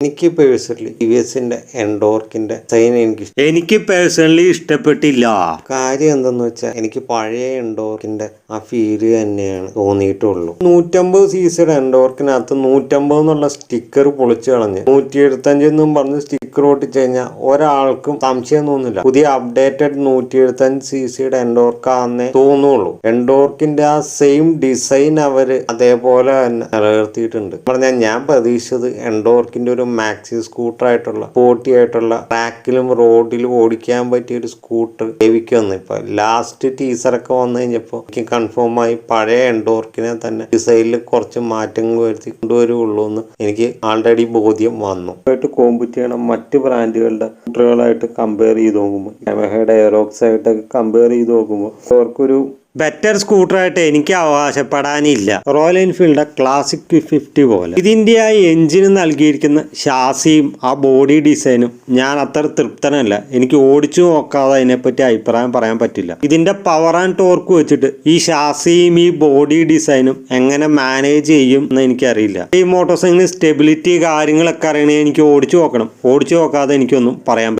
എനിക്ക് personally ടിവിഎസിന്റെ എൻഡോർക്കിന്റെ design എനിക്ക് ഇഷ്ടപ്പെട്ടില്ല. കാര്യം എന്തെന്ന് വെച്ചാൽ എനിക്ക് പഴയ എൻഡോർക്കിന്റെ ആ ഫീല് തന്നെയാണ് തോന്നിയിട്ടുള്ളൂ. 150 സിസിയുടെ എൻഡോർക്കിനകത്ത് 150 എന്നുള്ള സ്റ്റിക്കർ പൊളിച്ചു കളഞ്ഞ് 175 എന്നും പറഞ്ഞ് സ്റ്റിക്കർ ഒട്ടിച്ചു കഴിഞ്ഞാൽ ഒരാൾക്കും സംശയം തോന്നില്ല പുതിയ അപ്ഡേറ്റഡ് 175 സിസിയുടെ എൻഡോർക്കാന്നേ തോന്നുള്ളൂ. എൻഡോർക്കിന്റെ ആ സെയിം ഡിസൈൻ അവര് അതേപോലെ തന്നെ നിലനിർത്തിയിട്ടുണ്ട്. പറഞ്ഞാൽ ഞാൻ പ്രതീക്ഷിച്ചത് എൻഡോർക്കിന്റെ ഒരു മാക്സി സ്കൂട്ടർ ആയിട്ടുള്ള സ്പോർട്ടി ആയിട്ടുള്ള ട്രാക്കിലും റോഡിലും ഓടിക്കാൻ പറ്റിയ ഒരു സ്കൂട്ടർ ലഭിക്കുമെന്ന്. ഇപ്പൊ ലാസ്റ്റ് ടീസറൊക്കെ വന്നു കഴിഞ്ഞപ്പോൾ എനിക്ക് കൺഫേം ആയി പഴയ എൻഡോർക്കിനെ തന്നെ ഡിസൈനിൽ കുറച്ച് മാറ്റങ്ങൾ വരുത്തി കൊണ്ടുവരുള്ളൂ എന്ന് എനിക്ക് ആൾറെഡി ബോധ്യം വന്നു. കോമ്പറ്റ് ചെയ്യണം മറ്റ് ബ്രാൻഡുകളുടെ സ്കൂട്ടറുകളായിട്ട് കമ്പയർ ചെയ്ത് നോക്കുമ്പോൾ യമഹയുടെ എയറോക്സ് ആയിട്ടൊക്കെ കമ്പയർ ചെയ്ത് നോക്കുമ്പോൾ അവർക്കൊരു ബെറ്റർ സ്കൂട്ടറായിട്ട് എനിക്ക് അവകാശപ്പെടാനില്ല. റോയൽ എൻഫീൽഡ് ക്ലാസിക് 250 പോലെ ഇതിന്റെ ആ എഞ്ചിന് നൽകിയിരിക്കുന്ന ഷാസിയും ആ ബോഡി ഡിസൈനും ഞാൻ അത്ര തൃപ്തനല്ല. എനിക്ക് ഓടിച്ചു നോക്കാതെ അതിനെപ്പറ്റി അഭിപ്രായം പറയാൻ പറ്റില്ല. ഇതിന്റെ പവർ ആൻഡ് ടോർക്ക് വെച്ചിട്ട് ഈ ഷാസിയും ഈ ബോഡി ഡിസൈനും എങ്ങനെ മാനേജ് ചെയ്യും എന്ന് എനിക്കറിയില്ല. ഈ മോട്ടോർ സൈക്കിളിന് സ്റ്റെബിലിറ്റി കാര്യങ്ങളൊക്കെ അറിയണമെങ്കിൽ എനിക്ക് ഓടിച്ചു നോക്കണം. ഓടിച്ചു നോക്കാതെ എനിക്കൊന്നും പറയാൻ